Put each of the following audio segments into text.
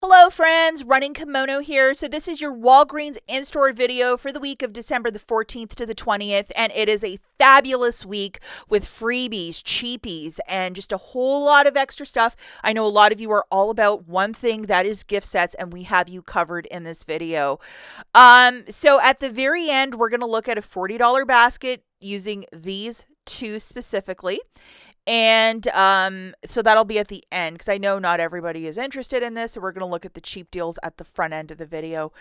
Hello friends, Running Kimono here. So this is your Walgreens in-store video for the week of December the 14th to the 20th, and it is a fabulous week with freebies, cheapies, and just a whole lot of extra stuff. I know a lot of you are all about one thing, that is gift sets, and we have you covered in this video. So at the very end, we're going to look at a $40 basket using these two specifically. And so that'll be at the end because I know not everybody is interested in this. So we're going to look at the cheap deals at the front end of the video.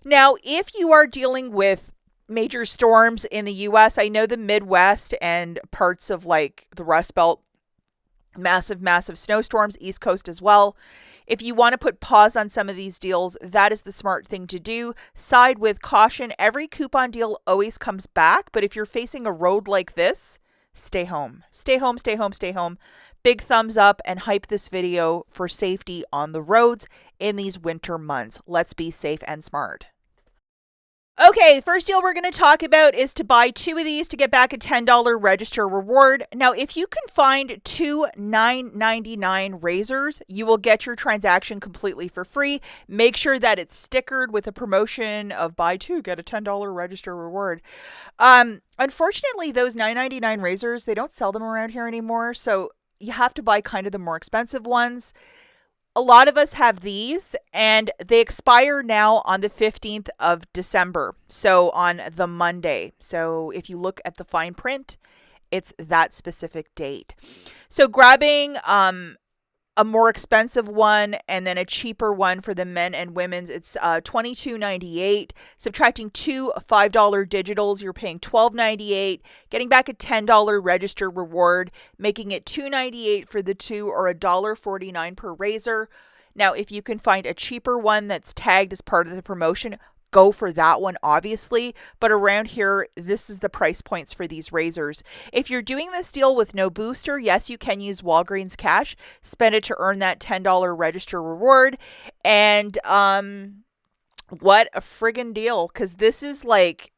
Now, if you are dealing with major storms in the U.S., I know the Midwest and parts of like the Rust Belt, massive snowstorms, East Coast as well. If you want to put pause on some of these deals, that is the smart thing to do. Side with caution. Every coupon deal always comes back. But if you're facing a road like this, stay home. Stay home, stay home, stay home. Big thumbs up and hype this video for safety on the roads in these winter months. Let's be safe and smart. Okay, first deal we're going to talk about is to buy two of these to get back a $10 register reward. Now, if you can find two $9.99 razors, you will get your transaction completely for free. Make sure that it's stickered with a promotion of buy two, get a $10 register reward. Unfortunately, those $9.99 razors, they don't sell them around here anymore, so you have to buy kind of the more expensive ones. A lot of us have these, and they expire now on the 15th of December, so on the Monday. So if you look at the fine print, it's that specific date. So grabbing a more expensive one and then a cheaper one for the men and women's, it's $22.98. Subtracting two $5 digitals, you're paying $12.98. Getting back a $10 register reward, making it $2.98 for the two or $1.49 per razor. Now, if you can find a cheaper one that's tagged as part of the promotion, go for that one, obviously. But around here, this is the price points for these razors. If you're doing this deal with no booster, yes, you can use Walgreens cash. Spend it to earn that $10 register reward. And what a friggin' deal, because this is like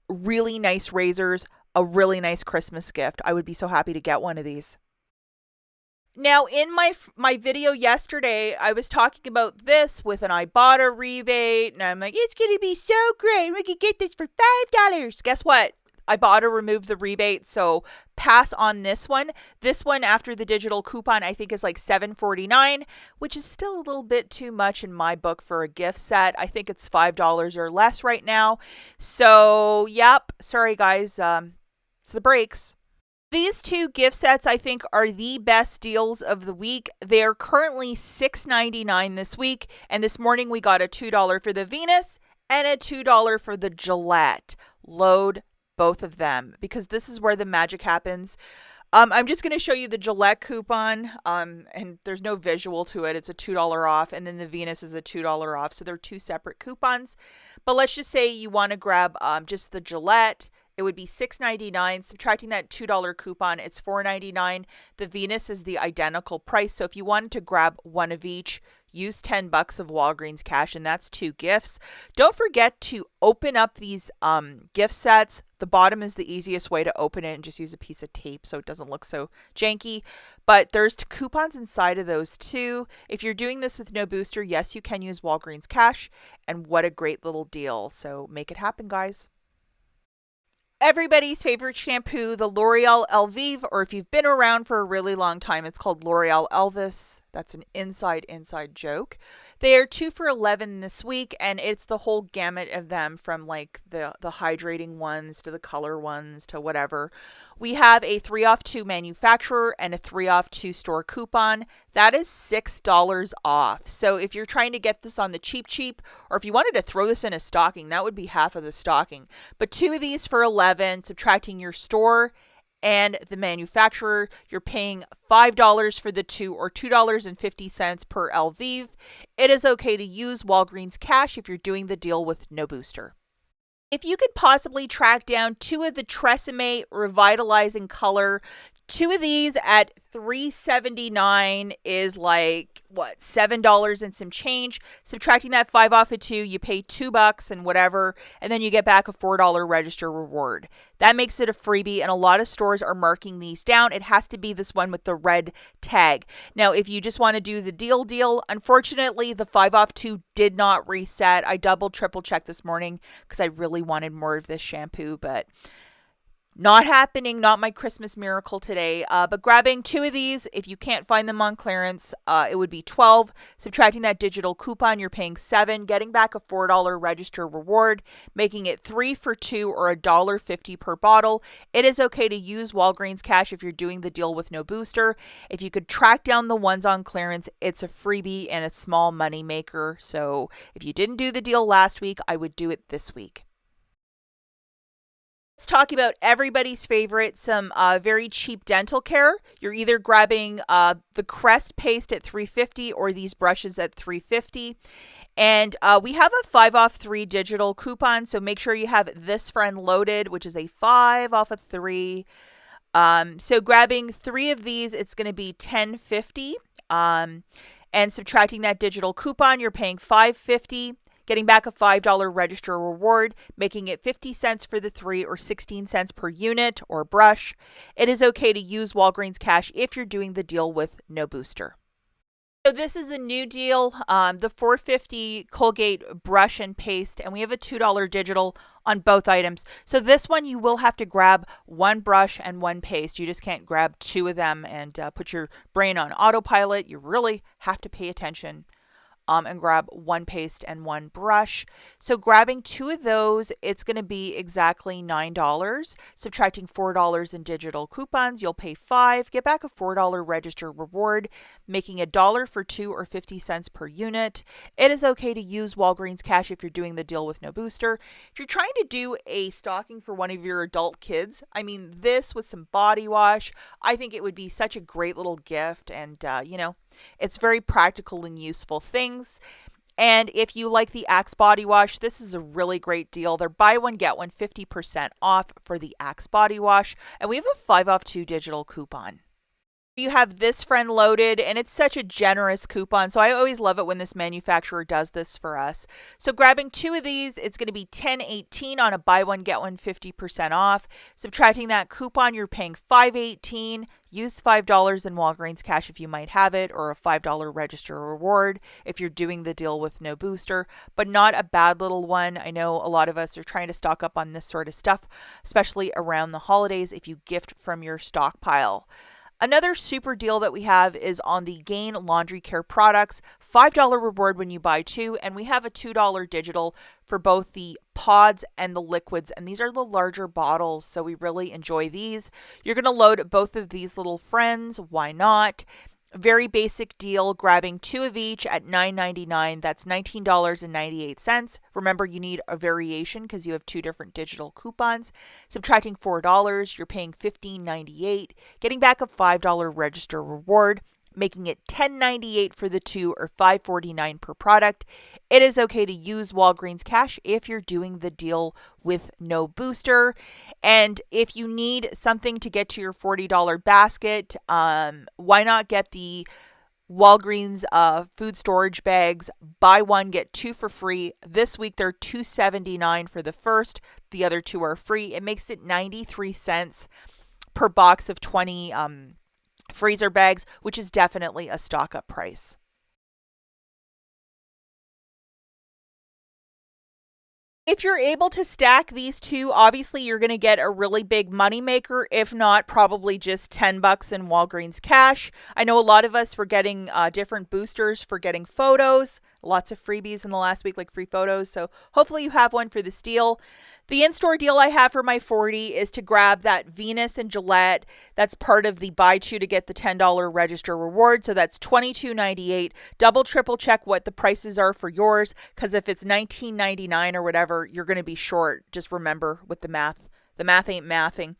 really nice razors, a really nice Christmas gift. I would be so happy to get one of these. Now, in my video yesterday, I was talking about this with an IBOTTA rebate, and I'm like, it's going to be so great. We could get this for $5. Guess what? IBOTTA removed the rebate, so pass on this one. This one, after the digital coupon, I think is like $7.49, which is still a little bit too much in my book for a gift set. I think it's $5 or less right now. So, yep. Sorry, guys. It's the breaks. These two gift sets, I think, are the best deals of the week. They are currently $6.99 this week, and this morning we got a $2 for the Venus and a $2 for the Gillette. Load both of them, because this is where the magic happens. I'm just going to show you the Gillette coupon, and there's no visual to it. It's a $2 off, and then the Venus is a $2 off, so they're two separate coupons. But let's just say you want to grab just the Gillette. It would be $6.99. Subtracting that $2 coupon, it's $4.99. The Venus is the identical price. So if you wanted to grab one of each, use $10 of Walgreens cash, and that's two gifts. Don't forget to open up these gift sets. The bottom is the easiest way to open it, and just use a piece of tape so it doesn't look so janky. But there's coupons inside of those too. If you're doing this with no booster, yes, you can use Walgreens cash, and what a great little deal. So make it happen, guys. Everybody's favorite shampoo, the L'Oreal Elvive, or if you've been around for a really long time, it's called L'Oreal Elvis. That's an inside joke. They are 2 for $11 this week, and it's the whole gamut of them, from like the hydrating ones to the color ones to whatever. We have a 3 off 2 manufacturer and a 3 off 2 store coupon. That is $6 off. So if you're trying to get this on the cheap, or if you wanted to throw this in a stocking, that would be half of the stocking. But 2 of these for $11, subtracting your store and the manufacturer, you're paying $5 for the 2 or $2.50 per Elvive. It is okay to use Walgreens cash if you're doing the deal with no booster. If you could possibly track down 2 of the Tresemme Revitalizing Color Two of these at $3.79 is like what, $7 and some change. Subtracting that 5 off of 2, you pay $2 and whatever, and then you get back a $4 register reward. That makes it a freebie, and a lot of stores are marking these down. It has to be this one with the red tag. Now, if you just want to do the deal, unfortunately, the 5 off 2 did not reset. I triple checked this morning because I really wanted more of this shampoo, but not happening, not my Christmas miracle today. But grabbing two of these, if you can't find them on clearance, it would be $12. Subtracting that digital coupon, you're paying $7, getting back a $4 register reward, making it 3 for 2 or $1.50 per bottle. It is okay to use Walgreens cash if you're doing the deal with no booster. If you could track down the ones on clearance, it's a freebie and a small money maker. So if you didn't do the deal last week, I would do it this week. Let's talk about everybody's favorite, some very cheap dental care. You're either grabbing the Crest paste at $3.50 or these brushes at $3.50. And we have a 5 off 3 digital coupon, so make sure you have this friend loaded, which is a 5 off of 3. So grabbing 3 of these, it's going to be $10.50. And subtracting that digital coupon, you're paying $5.50. Getting back a $5 register reward, making it 50 cents for the 3 or 16 cents per unit or brush. It is okay to use Walgreens cash if you're doing the deal with no booster. So this is a new deal, the $4.50 Colgate brush and paste, and we have a $2 digital on both items. So this one you will have to grab one brush and one paste. You just can't grab 2 of them and put your brain on autopilot. You really have to pay attention. And grab one paste and one brush. So grabbing 2 of those, it's going to be exactly $9. Subtracting $4 in digital coupons, you'll pay $5, get back a $4 register reward, making $1 for 2 or 50 cents per unit. It is okay to use Walgreens cash if you're doing the deal with no booster. If you're trying to do a stocking for one of your adult kids, I mean, this with some body wash, I think it would be such a great little gift, and it's very practical and useful things. And if you like the Axe body wash, this is a really great deal. They're buy one, get one, 50% off for the Axe body wash. And we have a 5 off 2 digital coupon. You have this friend loaded, and it's such a generous coupon, so I always love it when this manufacturer does this for us. So grabbing 2 of these, it's going to be $10.18 on a buy one, get one, 50% off. Subtracting that coupon, you're paying $5.18. Use $5 in Walgreens cash if you might have it, or a $5 register reward if you're doing the deal with no booster, but not a bad little one. I know a lot of us are trying to stock up on this sort of stuff, especially around the holidays if you gift from your stockpile. Another super deal that we have is on the Gain laundry care products, $5 reward when you buy 2, and we have a $2 digital for both the pods and the liquids, and these are the larger bottles, so we really enjoy these. You're going to load both of these little friends, why not? Very basic deal, grabbing 2 of each at $9.99. That's $19.98. Remember, you need a variation because you have 2 different digital coupons. Subtracting $4, you're paying $15.98. Getting back a $5 register reward, making it $10.98 for the 2 or $5.49 per product. It is okay to use Walgreens cash if you're doing the deal with no booster. And if you need something to get to your $40 basket, why not get the Walgreens food storage bags? Buy one, get 2 for free. This week they're $2.79 for the first. The other 2 are free. It makes it 93 cents per box of 20 freezer bags, which is definitely a stock up price. If you're able to stack these 2, obviously you're going to get a really big money maker. If not, probably just $10 in Walgreens cash. I know a lot of us were getting different boosters for getting photos. Lots of freebies in the last week, like free photos. So hopefully you have one for this deal. The in-store deal I have for my 40 is to grab that Venus and Gillette. That's part of the buy 2 to get the $10 register reward. So that's $22.98. Triple check what the prices are for yours, because if it's $19.99 or whatever, you're going to be short. Just remember with the math ain't mathing.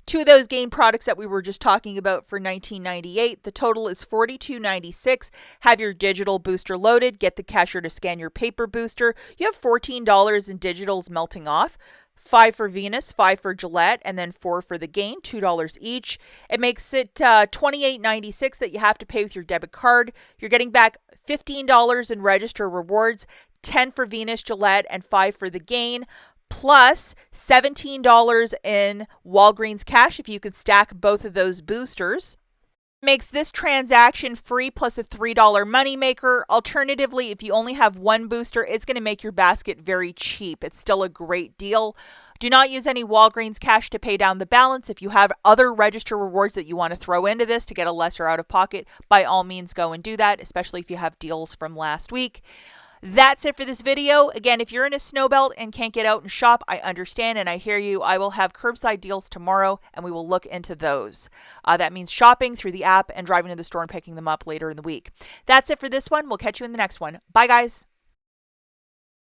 2 of those Gain products that we were just talking about for $19.98. The total is $42.96. Have your digital booster loaded. Get the cashier to scan your paper booster. You have $14 in digitals melting off. 5 for Venus, 5 for Gillette, and then 4 for the Gain, $2 each. It makes it $28.96 that you have to pay with your debit card. You're getting back $15 in register rewards, 10 for Venus, Gillette, and 5 for the Gain, plus $17 in Walgreens cash if you could stack both of those boosters. Makes this transaction free plus a $3 moneymaker. Alternatively, if you only have one booster, it's going to make your basket very cheap. It's still a great deal. Do not use any Walgreens cash to pay down the balance. If you have other register rewards that you want to throw into this to get a lesser out of pocket, by all means go and do that, especially if you have deals from last week. That's it for this video. Again, if you're in a snow belt and can't get out and shop, I understand and I hear you. I will have curbside deals tomorrow and we will look into those. That means shopping through the app and driving to the store and picking them up later in the week. That's it for this one. We'll catch you in the next one. Bye, guys.